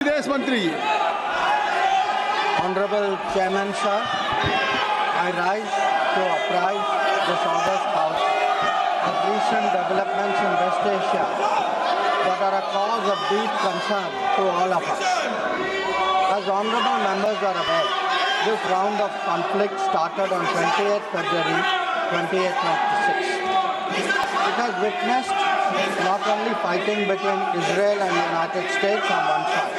विदेश मंत्री जी। Honorable Chairman sir, I rise to apprise this august House of recent developments in West Asia that are a cause of deep concern to all of us. As honorable members are aware, this round of conflict started on 28 February 2026. It has witnessed not only fighting between Israel and the United States on one side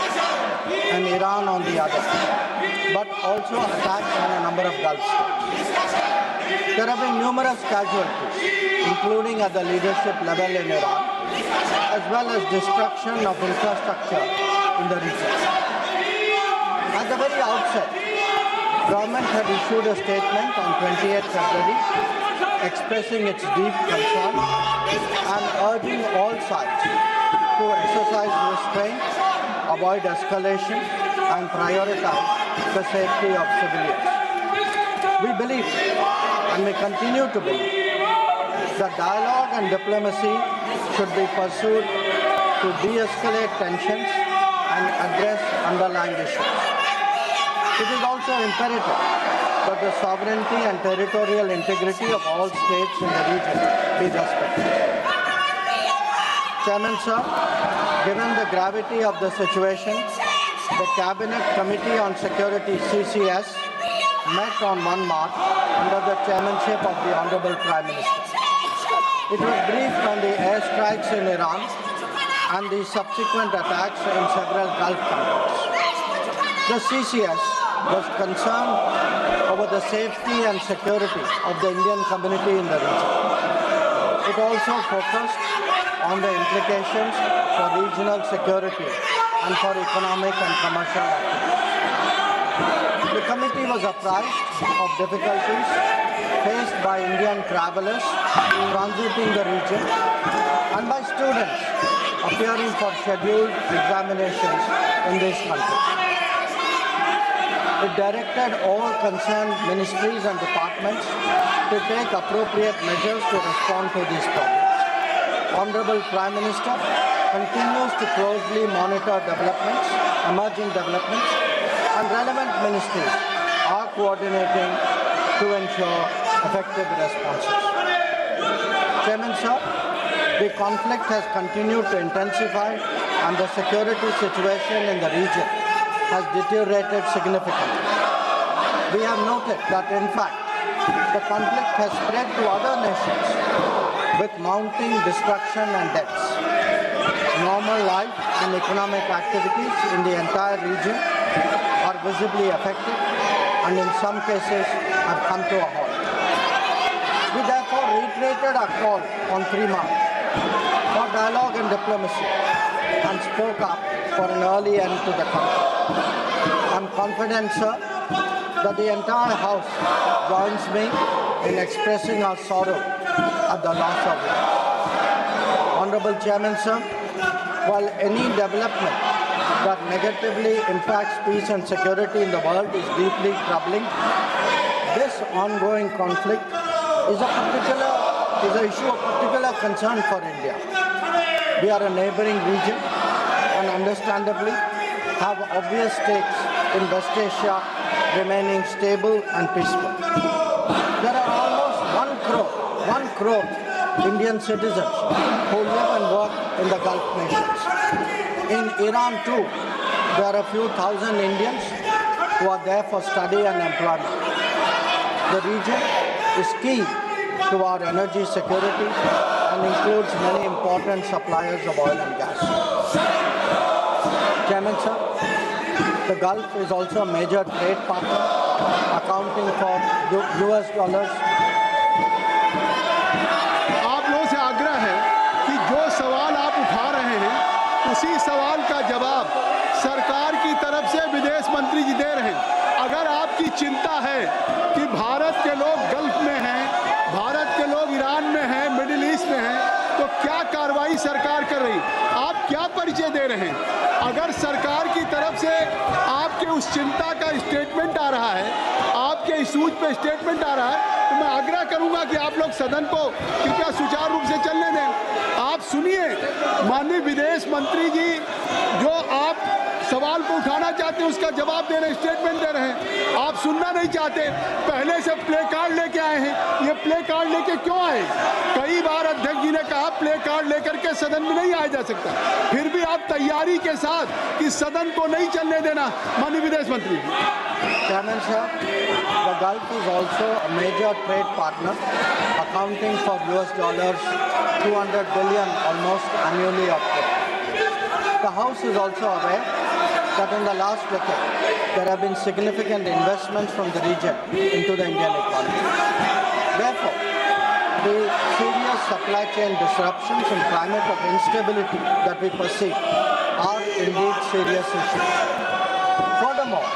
and Iran on the other, but also attacks on a number of Gulf states. There have been numerous casualties, including at the leadership level in Iran, as well as destruction of infrastructure in the region. At the very outset, government had issued a statement on 28 February expressing its deep concern and urging all sides to exercise restraint, avoid escalation, and prioritize the safety of civilians. We believe, and we continue to believe, that dialogue and diplomacy should be pursued to de-escalate tensions and address underlying issues. It is also imperative that the sovereignty and territorial integrity of all states in the region be respected. Chairman sir, given the gravity of the situation, the Cabinet Committee on Security CCS met on 1 March under the chairmanship of the Honorable Prime Minister. It was briefed on the airstrikes in Iran and the subsequent attacks in several Gulf countries. The CCS was concerned over the safety and security of the Indian community in the region. It also focused on the implications for regional security and for economic and commercial activities. The committee was apprised of difficulties faced by Indian travelers transiting the region and by students appearing for scheduled examinations in this country. It directed all concerned ministries and departments to take appropriate measures to respond to these problems. Honorable Prime Minister continues to closely monitor developments, emerging developments, and relevant ministries are coordinating to ensure effective responses. Chairman sir, the conflict has continued to intensify and the security situation in the region has deteriorated significantly. We have noted that in fact, the conflict has spread to other nations with mounting destruction and deaths. Normal life and economic activities in the entire region are visibly affected and in some cases have come to a halt. We therefore reiterated our call on 3 March for dialogue and diplomacy and spoke up for an early end to the conflict. I am confident, sir, that the entire House joins me in expressing our sorrow at the loss of life. Honorable Chairman, sir, while any development that negatively impacts peace and security in the world is deeply troubling, this ongoing conflict is an issue of particular concern for India. We are a neighboring region and understandably have obvious stakes in West Asia remaining stable and peaceful. There are almost 1 crore Indian citizens who live and work in the Gulf nations. In Iran too, there are a few thousand Indians who are there for study and employment. The region is key to our energy security and includes many important suppliers of oil and gas. Chairman sir, the Gulf is also a major trade partner, accounting for US dollars. आप लोगों से आग्रह है कि जो सवाल आप उठा रहे हैं उसी सवाल का जवाब सरकार की तरफ से विदेश मंत्री जी दे रहे हैं। अगर आपकी चिंता है कि भारत के लोग गल्फ में हैं, भारत के लोग ईरान में हैं, मिडिल ईस्ट में हैं, तो क्या कार्रवाई सरकार कर रही, आप क्या परिचय दे रहे हैं? अगर सरकार की तरफ से आपके उस चिंता का स्टेटमेंट आ रहा है, आपके इशूज पे स्टेटमेंट आ रहा है, तो मैं आग्रह करूंगा कि आप लोग सदन को कृपया सुचारू रूप से चलने दें। आप सुनिए माननीय विदेश मंत्री जी, जो आप सवाल को उठाना चाहते हैं, उसका जवाब दे रहे हैं, स्टेटमेंट दे रहे हैं। आप सुनना नहीं चाहते, पहले से प्ले कार्ड लेके आए हैं। ये प्ले कार्ड लेके क्यों आए? कई बार अध्यक्ष जी ने कहा प्ले कार्ड लेकर के सदन में नहीं आया जा सकता, फिर भी आप तैयारी के साथ कि सदन को नहीं चलने देना। माननीय विदेश मंत्री। Chairman sir, the Gulf is also a major trade partner, accounting for US dollars 200 billion almost annually of trade. The House is also aware that in the last decade there have been significant investments from the region into the Indian economy. Therefore, the serious supply chain disruptions and climate of instability that we perceive are indeed serious issues. Furthermore,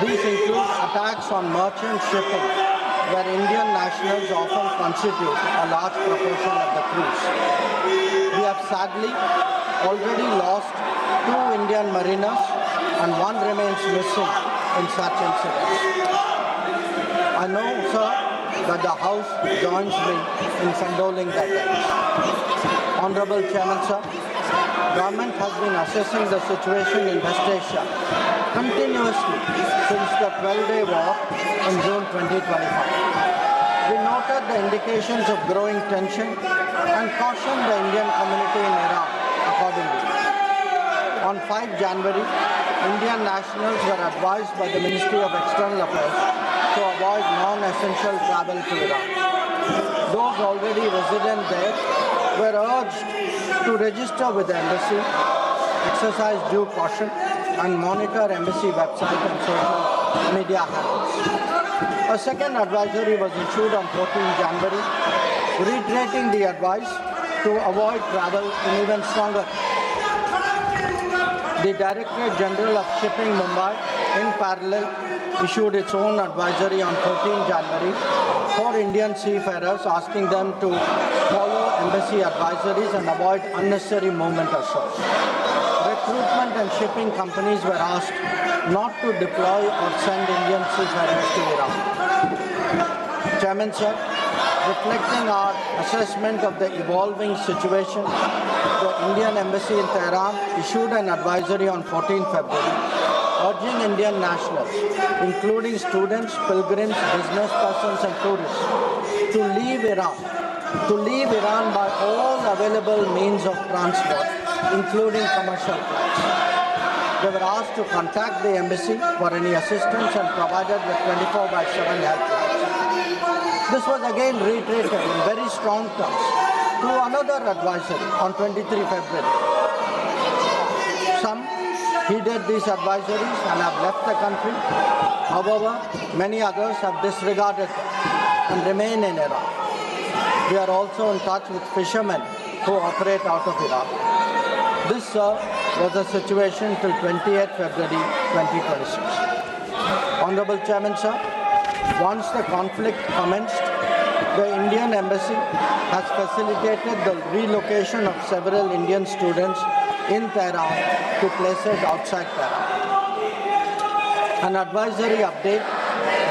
these include attacks on merchant shipping, where Indian nationals often constitute a large proportion of the crews. We have sadly already lost 2 Indian mariners and 1 remains missing in such incidents. I know, sir, that the House joins me in condoling their deaths. Honorable Chairman, sir, government has been assessing the situation in West Asia continuously since the 12-day war in June 2025. We noted the indications of growing tension and cautioned the Indian community in Iran accordingly. On 5 January, Indian nationals were advised by the Ministry of External Affairs to avoid non-essential travel to Iran. Those already resident there were urged to register with the embassy, exercise due caution, and monitor embassy website and social media handles. A second advisory was issued on 14 January, reiterating the advice to avoid travel in even stronger. The Directorate General of Shipping Mumbai, in parallel, issued its own advisory on 14 January for Indian seafarers, asking them to follow embassy advisories and avoid unnecessary movement or shows. Recruitment and shipping companies were asked not to deploy or send Indian seafarers to Iran. Chairman, sir, reflecting our assessment of the evolving situation, the Indian Embassy in Tehran issued an advisory on 14 February urging Indian nationals, including students, pilgrims, business persons and tourists, to leave Iran by all available means of transport, including commercial flights. They were asked to contact the embassy for any assistance and provided with 24/7 helplines. This was again reiterated in very strong terms through another advisory on 23 February. Some heeded these advisories and have left the country. However, many others have disregarded them and remain in Iran. We are also in touch with fishermen who operate out of Iraq. This, sir, was the situation till 28 February 2026. Honorable Chairman, sir, once the conflict commenced, the Indian Embassy has facilitated the relocation of several Indian students in Tehran to places outside Tehran. An advisory update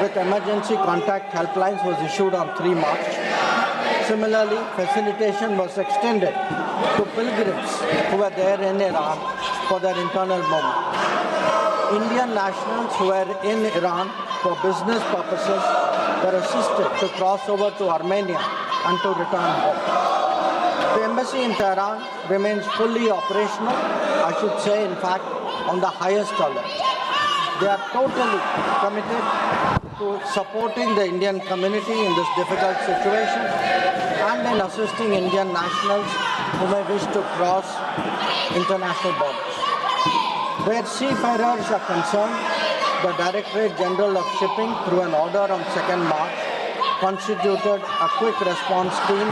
with emergency contact helplines was issued on 3 March. Similarly, facilitation was extended to pilgrims who were there in Iran for their internal movement. Indian nationals who were in Iran for business purposes were assisted to cross over to Armenia and to return home. The embassy in Tehran remains fully operational, I should say, in fact, on the highest alert. They are totally committed to supporting the Indian community in this difficult situation and in assisting Indian nationals who may wish to cross international borders. Where seafarers are concerned, the Directorate General of Shipping, through an order on 2nd March, constituted a quick response team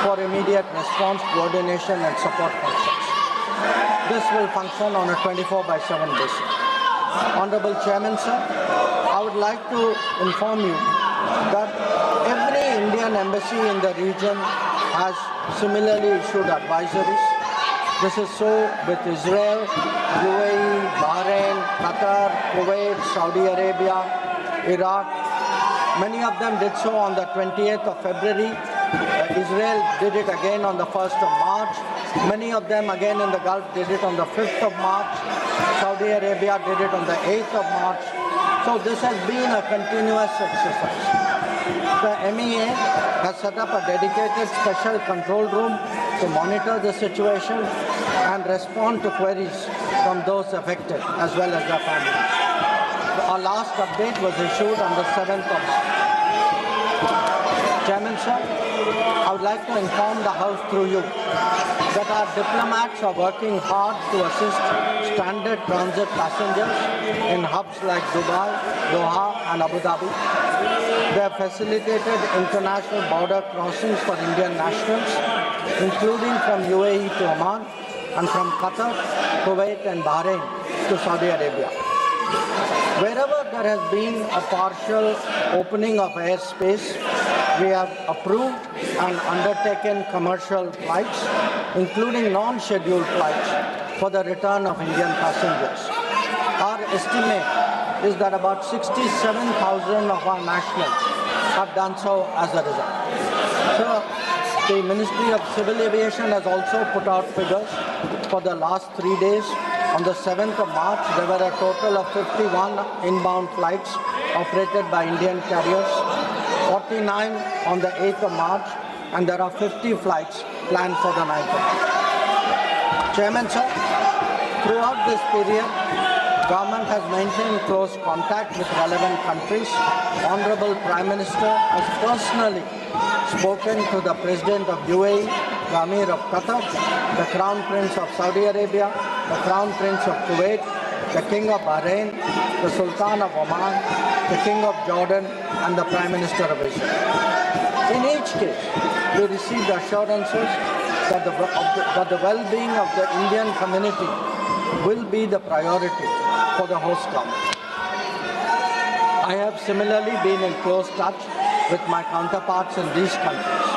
for immediate response, coordination and support functions. This will function on a 24/7 basis. Honorable Chairman, sir, I would like to inform you that every Indian embassy in the region has similarly issued advisories. This is so with Israel, UAE, Bahrain, Qatar, Kuwait, Saudi Arabia, Iraq. Many of them did so on the 28th of February. Israel did it again on the 1st of March. Many of them again in the Gulf did it on the 5th of March. Saudi Saudi Arabia did it on the 8th of March. So this has been a continuous exercise. The MEA has set up a dedicated special control room to monitor the situation and respond to queries from those affected as well as their families. Our last update was issued on the 7th of March. Chairman, sir, I would like to inform the House through you that our diplomats are working hard to assist stranded transit passengers in hubs like Dubai, Doha and Abu Dhabi. They have facilitated international border crossings for Indian nationals, including from UAE to Oman and from Qatar, Kuwait and Bahrain to Saudi Arabia. Wherever there has been a partial opening of airspace, we have approved and undertaken commercial flights, including non-scheduled flights, for the return of Indian passengers. Our estimate is that about 67,000 of our nationals have done so as a result. So, the Ministry of Civil Aviation has also put out figures for the last 3 days. On the 7th of March, there were a total of 51 inbound flights operated by Indian carriers, 49 on the 8th of March, and there are 50 flights planned for the 9th of March. Chairman, sir, throughout this period, government has maintained close contact with relevant countries. Honorable Prime Minister has personally spoken to the President of UAE, the Amir of Qatar, the Crown Prince of Saudi Arabia, the Crown Prince of Kuwait, the King of Bahrain, the Sultan of Oman, the King of Jordan, and the Prime Minister of Israel. In each case, we received assurances that the well-being of the Indian community will be the priority for the host government. I have similarly been in close touch with my counterparts in these countries.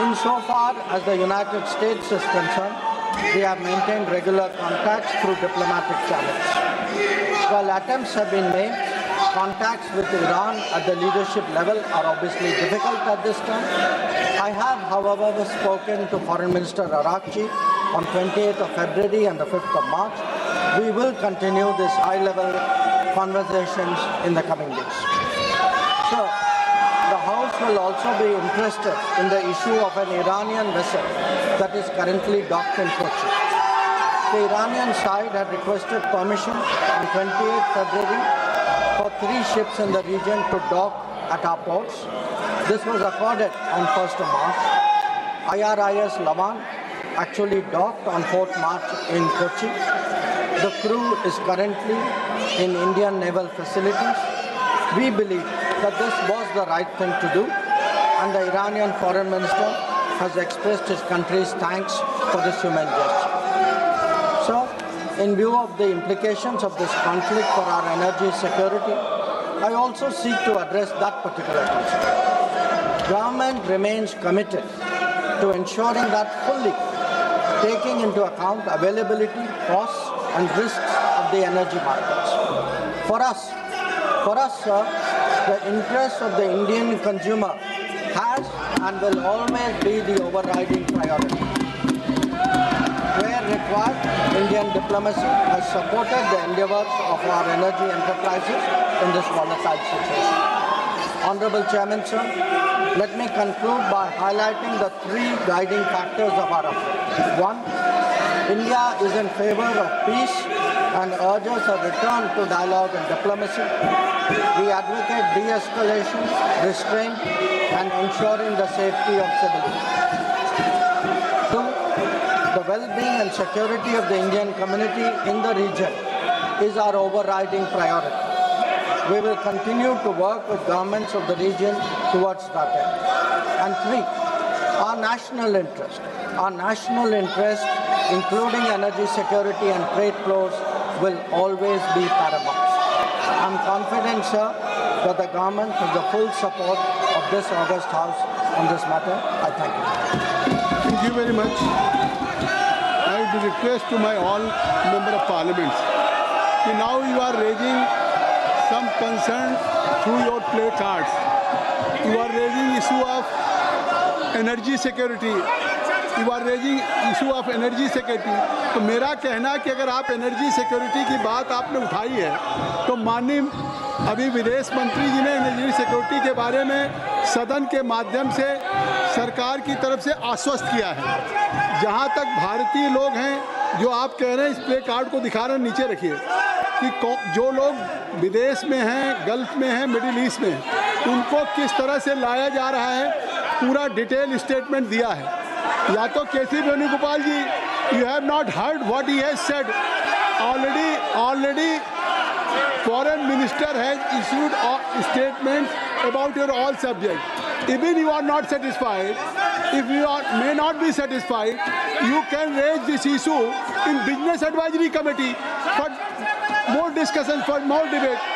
Insofar as the United States is concerned, we have maintained regular contacts through diplomatic channels. While attempts have been made, contacts with Iran at the leadership level are obviously difficult at this time. I have, however, spoken to Foreign Minister Arakchi on 28th of February and the 5th of March. We will continue these high-level conversations in the coming days. So, the House will also be interested in the issue of an Iranian vessel that is currently docked in Kochi. The Iranian side had requested permission on 28th February for 3 ships in the region to dock at our ports. This was accorded on 1st of March. IRIS Lavan actually docked on 4th March in Kochi. The crew is currently in Indian naval facilities. We believe that this was the right thing to do, and the Iranian foreign minister has expressed his country's thanks for this humane gesture. So, in view of the implications of this conflict for our energy security, I also seek to address that particular concern. Government remains committed to ensuring that fully taking into account availability, costs and risks of the energy markets. For us, sir, the interest of the Indian consumer has and will always be the overriding priority. Where required, Indian diplomacy has supported the endeavors of our energy enterprises in this volatile situation. Honorable Chairman, sir, let me conclude by highlighting the 3 guiding factors of our approach. 1, India is in favor of peace and urges a return to dialogue and diplomacy. We advocate de-escalation, restraint, and ensuring the safety of civilians. 2, the well-being and security of the Indian community in the region is our overriding priority. We will continue to work with governments of the region towards that end. And 3, our national interest, including energy security and trade flows, will always be paramount. I'm confident, sir, that the government has the full support of this august House on this matter. I thank you. Thank you very much. I would request to my all member of parliaments. Now you are raising some concern through your placards. You are raising issue of energy security. You are raising issue of energy security. तो मेरा कहना है कि अगर आप energy security की बात आपने उठाई है तो माननीय अभी विदेश मंत्री जी ने एनर्जी सिक्योरिटी के बारे में सदन के माध्यम से सरकार की तरफ से आश्वस्त किया है। जहां तक भारतीय लोग हैं जो आप कह रहे हैं, इस प्ले कार्ड को दिखा रहे हैं, नीचे रखिए, कि जो लोग विदेश में हैं, गल्फ में हैं, मिडिल ईस्ट में हैं, उनको किस तरह से लाया जा रहा है, पूरा डिटेल स्टेटमेंट दिया है। या तो KC Venugopal ji, you have not heard what he has said, already foreign minister has issued statements about your all subject. Even you are not satisfied, if you may not be satisfied, you can raise this issue in business advisory committee for more discussion, for more debate.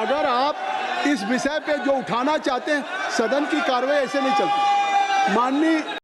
अगर आप इस विषय पे जो उठाना चाहते हैं, सदन की कार्रवाई ऐसे नहीं चलती। माननीय